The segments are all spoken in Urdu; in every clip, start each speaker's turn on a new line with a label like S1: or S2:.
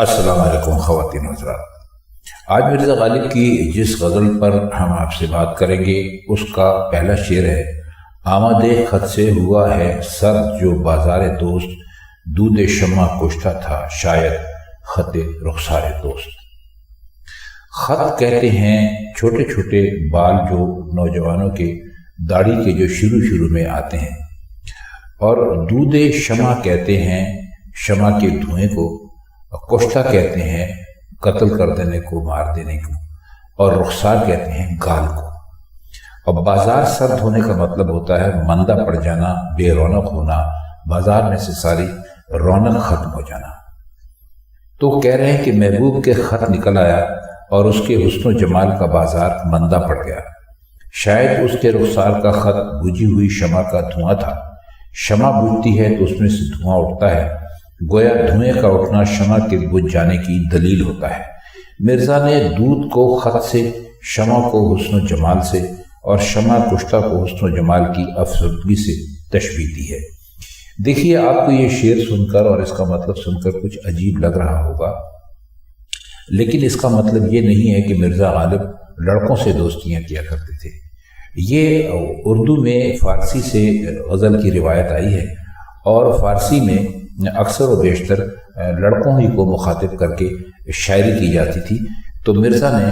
S1: السلام علیکم خواتین حضرات۔ آج مرزا غالب کی جس غزل پر ہم آپ سے بات کریں گے اس کا پہلا شعر ہے: آمد خط سے ہوا ہے سرد جو بازار دوست، دود شمع کشتہ تھا شاید خط رخسار دوست۔ خط کہتے ہیں چھوٹے چھوٹے بال جو نوجوانوں کے داڑھی کے جو شروع میں آتے ہیں، اور دود شمع کہتے ہیں شمع کے دھوئیں کو، کشتہ کہتے ہیں قتل کر دینے کو، مار دینے کو، اور رخسار کہتے ہیں گال کو۔ اور بازار سرد ہونے کا مطلب ہوتا ہے مندہ پڑ جانا، بے رونق ہونا، بازار میں سے ساری رونق ختم ہو جانا۔ تو کہہ رہے ہیں کہ محبوب کے خط نکل آیا اور اس کے حسن و جمال کا بازار مندہ پڑ گیا۔ شاید اس کے رخسار کا خط بجھی ہوئی شمع کا دھواں تھا۔ شمع بجھتی ہے تو اس میں سے دھواں اٹھتا ہے، گویا دھوئیں کا اٹھنا شمع کے بجھ جانے کی دلیل ہوتا ہے۔ مرزا نے دودھ کو خط سے، شمع کو حسن و جمال سے، اور شمع کشتہ کو حسن و جمال کی افسردگی سے تشبیہ دی ہے۔ دیکھیے، آپ کو یہ شعر سن کر اور اس کا مطلب سن کر کچھ عجیب لگ رہا ہوگا، لیکن اس کا مطلب یہ نہیں ہے کہ مرزا غالب لڑکوں سے دوستیاں کیا کرتے تھے۔ یہ اردو میں فارسی سے غزل کی روایت آئی ہے، اور فارسی میں اکثر و بیشتر لڑکوں ہی کو مخاطب کر کے شاعری کی جاتی تھی، تو مرزا نے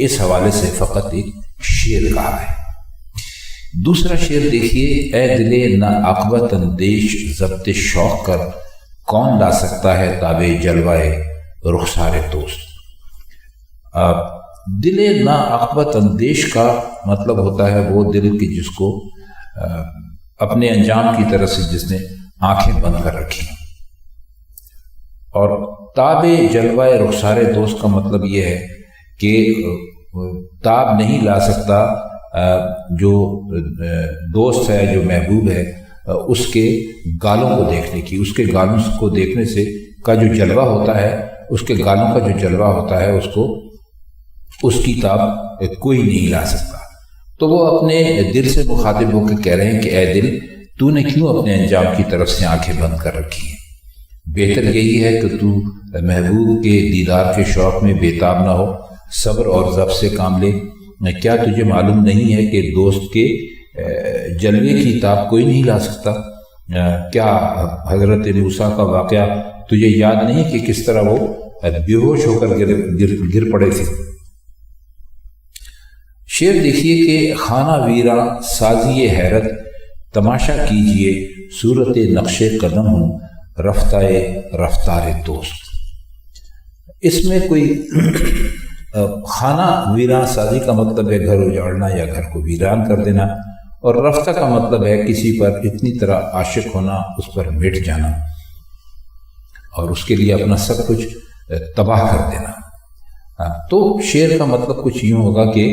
S1: اس حوالے سے فقط ایک شعر کہا ہے۔ دوسرا شعر دیکھیے: اے دلے نا عاقبت اندیش ضبط شوق کر، کون لا سکتا ہے تاب جلوائے رخسار دوست۔ دل نا عاقبت اندیش کا مطلب ہوتا ہے وہ دل کی جس کو اپنے انجام کی طرف سے جس نے آنکھیں بند کر رکھی، اور تاب جلوائے رخسار دوست کا مطلب یہ ہے کہ تاب نہیں لا سکتا جو دوست ہے، جو محبوب ہے، اس کے گالوں کو دیکھنے کی، اس کے گالوں کو دیکھنے سے کا جو جلوہ ہوتا ہے، اس کے گالوں کا جو جلوہ ہوتا ہے، اس کی تاب کوئی نہیں لا سکتا۔ تو وہ اپنے دل سے مخاطب ہو کے کہہ رہے ہیں کہ اے دل، تو نے کیوں اپنے انجام کی طرف سے آنکھیں بند کر رکھی ہیں؟ بہتر یہی ہے کہ تو محبوب کے دیدار کے شوق میں بے تاب نہ ہو، صبر اور ضبط سے کام لے۔ کیا تجھے معلوم نہیں ہے کہ دوست کے جلوے کی تاب کوئی نہیں لا سکتا؟ کیا حضرت موسیٰ کا واقعہ تجھے یاد نہیں کہ کس طرح وہ بے ہوش ہو کر گر پڑے تھے؟ شعر دیکھیے کہ خانہ ویراں سازی حیرت، تماشا کیجئے صورت نقش قدم ہوں رفتار دوست۔ اس میں کوئی خانہ ویراں سازی کا مطلب ہے گھر اجاڑنا یا گھر کو ویران کر دینا، اور رفتہ کا مطلب ہے کسی پر اتنی طرح عاشق ہونا، اس پر مٹ جانا اور اس کے لیے اپنا سب کچھ تباہ کر دینا۔ تو شعر کا مطلب کچھ یوں ہوگا کہ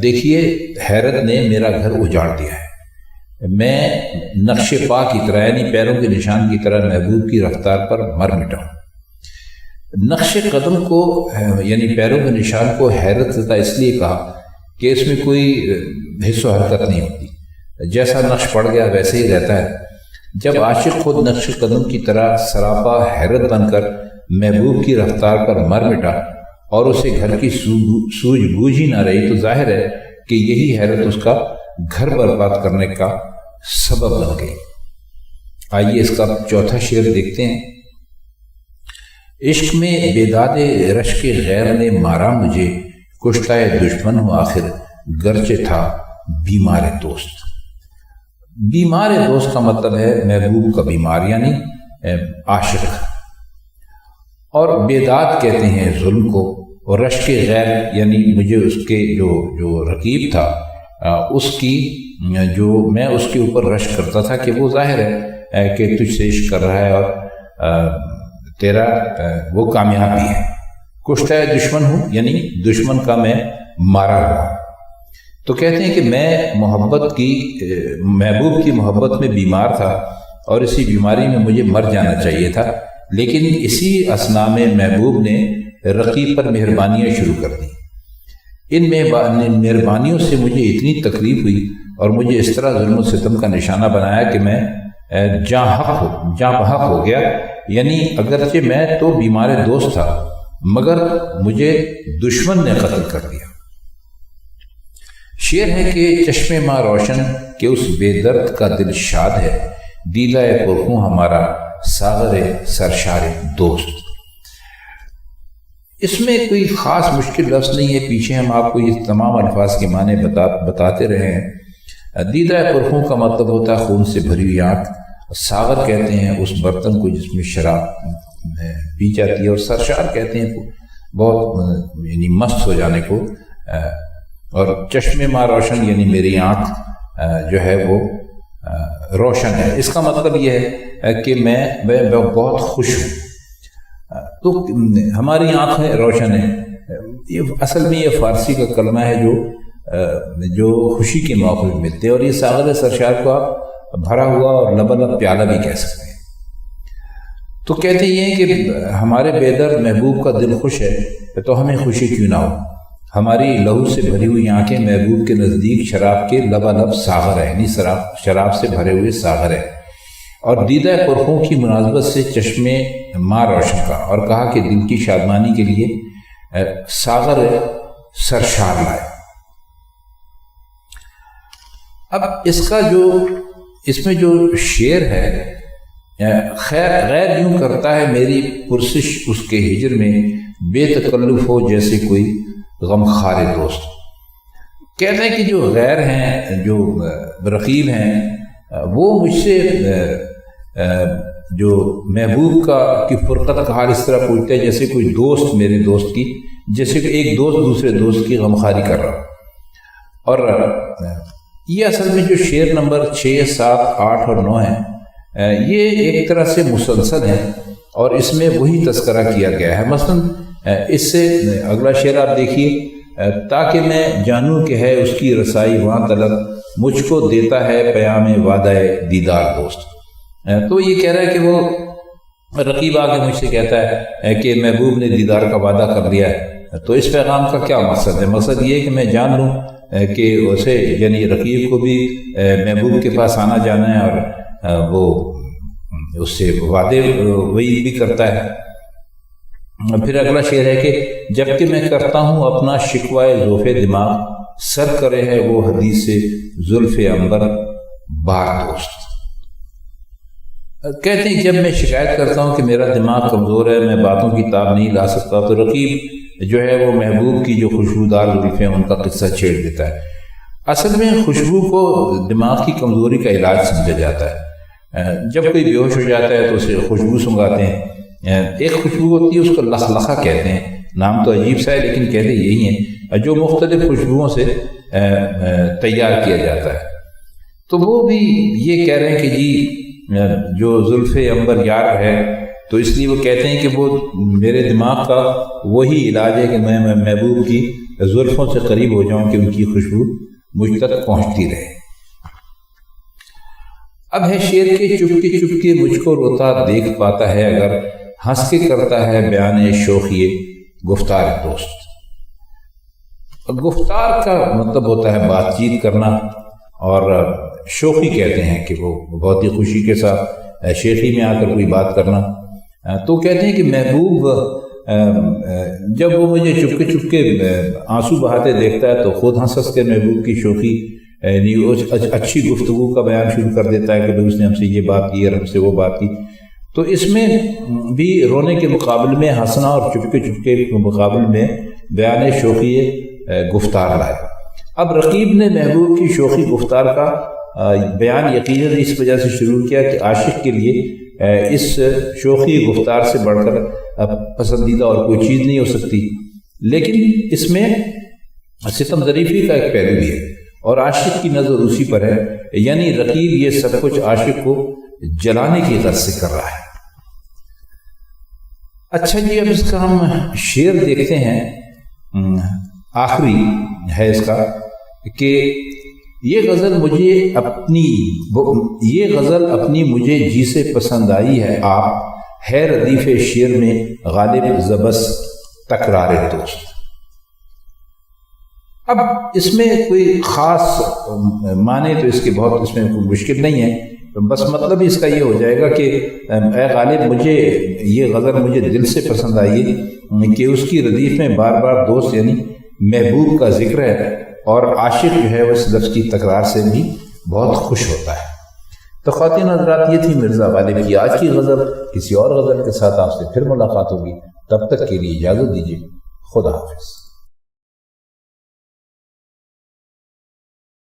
S1: دیکھیے، حیرت نے میرا گھر اجاڑ دیا ہے، میں نقش پا کی طرح یعنی پیروں کے نشان کی طرح محبوب کی رفتار پر مر مٹا ہوں۔ نقش قدم کو یعنی پیروں کے نشان کو حیرت زدہ اس لیے کہا کہ اس میں کوئی حس و حرکت نہیں ہوتی، جیسا نقش پڑ گیا ویسے ہی رہتا ہے۔ جب عاشق خود نقش قدم کی طرح سراپا حیرت بن کر محبوب کی رفتار پر مر مٹا اور اسے گھر کی سوجھ بوجھ ہی نہ رہی، تو ظاہر ہے کہ یہی حیرت اس کا گھر برباد کرنے کا سبب بن گئی۔ آئیے اس کا چوتھا شعر دیکھتے ہیں: عشق میں بیداد رشک غیر نے مارا مجھے، کشتہ دشمن ہوں آخر گرچہ تھا بیمار دوست۔ بیمار دوست کا مطلب ہے محبوب کا بیمار یعنی عاشق، اور بیداد کہتے ہیں ظلم کو، اور رشک غیر یعنی مجھے اس کے جو رقیب تھا، اس کی جو میں اس کے اوپر رشک کرتا تھا کہ وہ ظاہر ہے کہ تجھ سے عشق کر رہا ہے اور تیرا وہ کامیاب بھی ہے۔ کشتہ دشمن ہوں یعنی دشمن کا میں مارا ہوا۔ تو کہتے ہیں کہ میں محبوب کی محبت میں بیمار تھا، اور اسی بیماری میں مجھے مر جانا چاہیے تھا، لیکن اسی اثناء میں محبوب نے رقیب پر مہربانیاں شروع کر دی۔ ان مہربانیوں سے مجھے اتنی تکلیف ہوئی اور مجھے اس طرح ظلم و ستم کا نشانہ بنایا کہ میں جاں بحق ہو گیا، یعنی اگرچہ میں تو بیمار دوست تھا مگر مجھے دشمن نے قتل کر دیا۔ شعر ہے کہ چشم ماں روشن کہ اس بے درد کا دل شاد ہے، دیدہ پرخوں ہمارا ساغر سرشار دوست۔ اس میں کوئی خاص مشکل لفظ نہیں ہے، پیچھے ہم آپ کو یہ تمام الفاظ کے معنی بتاتے رہے ہیں۔ دیدہ پرخوں کا مطلب ہوتا ہے خون سے بھری ہوئی آنکھ، ساغر کہتے ہیں اس برتن کو جس میں شراب پی جاتی ہے، اور سرشار کہتے ہیں بہت یعنی مست ہو جانے کو، اور چشم ماں روشن یعنی میری آنکھ جو ہے وہ روشن ہے۔ اس کا مطلب یہ ہے کہ میں بہت خوش ہوں، تو ہماری آنکھیں روشن ہیں۔ یہ اصل میں یہ فارسی کا کلمہ ہے جو خوشی کے موقع میں ملتے ہیں، اور یہ ساغر سرشار کو آپ بھرا ہوا اور لبالب پیالہ بھی کہہ سکتے ہیں۔ تو کہتے ہیں کہ ہمارے بے درد محبوب کا دل خوش ہے تو ہمیں خوشی کیوں نہ ہو۔ ہماری لہو سے بھری ہوئی آنکھیں محبوب کے نزدیک شراب کے لبالب ساغر ہے، یعنی شراب سے بھرے ہوئے ساغر ہے، اور دیدہ پرخوں کی مناسبت سے چشمے ماں روشن کا، اور کہا کہ دل کی شادمانی کے لیے ساغر سرشار لائے۔ اب اس میں جو شعر ہے، غیر یوں کرتا ہے میری پرسش اس کے ہجر میں، بے تکلف ہو جیسے کوئی غمخوار دوست۔ کہتے ہیں کہ جو غیر ہیں، جو رقیب ہیں، وہ مجھ سے جو محبوب کی فرقت کا حال اس طرح پوچھتے ہیں جیسے کوئی دوست میرے دوست کی، جیسے کہ ایک دوست دوسرے دوست کی غمخواری کر رہا۔ اور یہ اصل میں جو شعر نمبر 6، 7، 8 اور 9 ہیں، یہ ایک طرح سے مسلسل ہیں، اور اس میں وہی تذکرہ کیا گیا ہے۔ مثلا اس سے اگلا شعر آپ دیکھیے، تاکہ میں جانوں کہ ہے اس کی رسائی وہاں طلب، مجھ کو دیتا ہے پیام وعدہ دیدار دوست۔ تو یہ کہہ رہا ہے کہ وہ رقیب آ کے مجھ سے کہتا ہے کہ محبوب نے دیدار کا وعدہ کر لیا ہے، تو اس پیغام کا کیا مقصد ہے؟ مقصد یہ ہے کہ میں جان لوں کہ اسے یعنی رقیب کو بھی محبوب کے پاس آنا جانا ہے، اور وہ اس سے وعدے وہی بھی کرتا ہے۔ پھر اگلا شعر ہے کہ جب کہ میں کرتا ہوں اپنا شکوائے ذوف دماغ، سر کرے ہے وہ حدیث سے زلف عنبر بار دوست۔ کہتے ہیں جب میں شکایت کرتا ہوں کہ میرا دماغ کمزور ہے، میں باتوں کی تاب نہیں لا سکتا، تو رقیب جو ہے وہ محبوب کی جو خوشبودار زلفیں ان کا قصہ چھیڑ دیتا ہے۔ اصل میں خوشبو کو دماغ کی کمزوری کا علاج سمجھا جاتا ہے۔ جب کوئی بے ہوش ہو جاتا ہے تو اسے خوشبو سنگاتے ہیں۔ ایک خوشبو ہوتی ہے، اس کو لخلخہ کہتے ہیں، نام تو عجیب سا ہے لیکن کہتے یہی ہیں، جو مختلف خوشبوؤں سے تیار کیا جاتا ہے۔ تو وہ بھی یہ کہہ رہے ہیں کہ جی جو زلف عنبر یار ہے، تو اس لیے وہ کہتے ہیں کہ وہ میرے دماغ کا وہی علاج ہے کہ میں محبوب کی زلفوں سے قریب ہو جاؤں کہ ان کی خوشبو مجھ تک پہنچتی رہے۔ اب ہے شعر کے چپکے چپکے مجھ کو روتا دیکھ پاتا ہے، اگر ہنس کے کرتا ہے بیان شوخی گفتار دوست۔ گفتار کا مطلب ہوتا ہے بات چیت کرنا، اور شوخی کہتے ہیں کہ وہ بہت ہی خوشی کے ساتھ شیخی میں آ کر کوئی بات کرنا۔ تو کہتے ہیں کہ محبوب جب وہ مجھے چپکے چپکے آنسو بہاتے دیکھتا ہے تو خود ہنس کے محبوب کی شوخی اچھی گفتگو کا بیان شروع کر دیتا ہے کہ بھائی اس نے ہم سے یہ بات کی اور ہم سے وہ بات کی۔ تو اس میں بھی رونے کے مقابل میں ہنسنا اور چپکے چپکے کے مقابل میں بیان شوخی گفتار لائے۔ اب رقیب نے محبوب کی شوخی گفتار کا بیان یقیناً اس وجہ سے شروع کیا کہ عاشق کے لیے اس شوخی گفتار سے بڑھ کر پسندیدہ اور کوئی چیز نہیں ہو سکتی، لیکن اس میں ستم ظریفی کا ایک پہلو بھی ہے، اور عاشق کی نظر اسی پر ہے، یعنی رقیب یہ سب کچھ عاشق کو جلانے کی غرض سے کر رہا ہے۔ اچھا جی، اب اس کا ہم شعر دیکھتے ہیں، آخری ہے اس کا کہ یہ غزل اپنی مجھے جی سے پسند آئی ہے، آپ ہے ردیف شعر میں غالب زبس تکرار دوست۔ اب اس میں کوئی خاص معنی تو اس کے بہت اس میں کوئی مشکل نہیں ہے، بس مطلب اس کا یہ ہو جائے گا کہ اے غالب مجھے یہ غزل مجھے دل سے پسند آئی کہ اس کی ردیف میں بار بار دوست یعنی محبوب کا ذکر ہے، اور عاشق جو ہے وہ اس لفظ کی تکرار سے بھی بہت خوش ہوتا ہے۔ تو خواتین حضرات، یہ تھی مرزا غالب کی آج کی غزل۔ کسی اور غزل کے ساتھ آپ سے پھر ملاقات ہوگی، تب تک کے لیے اجازت دیجیے، خدا حافظ۔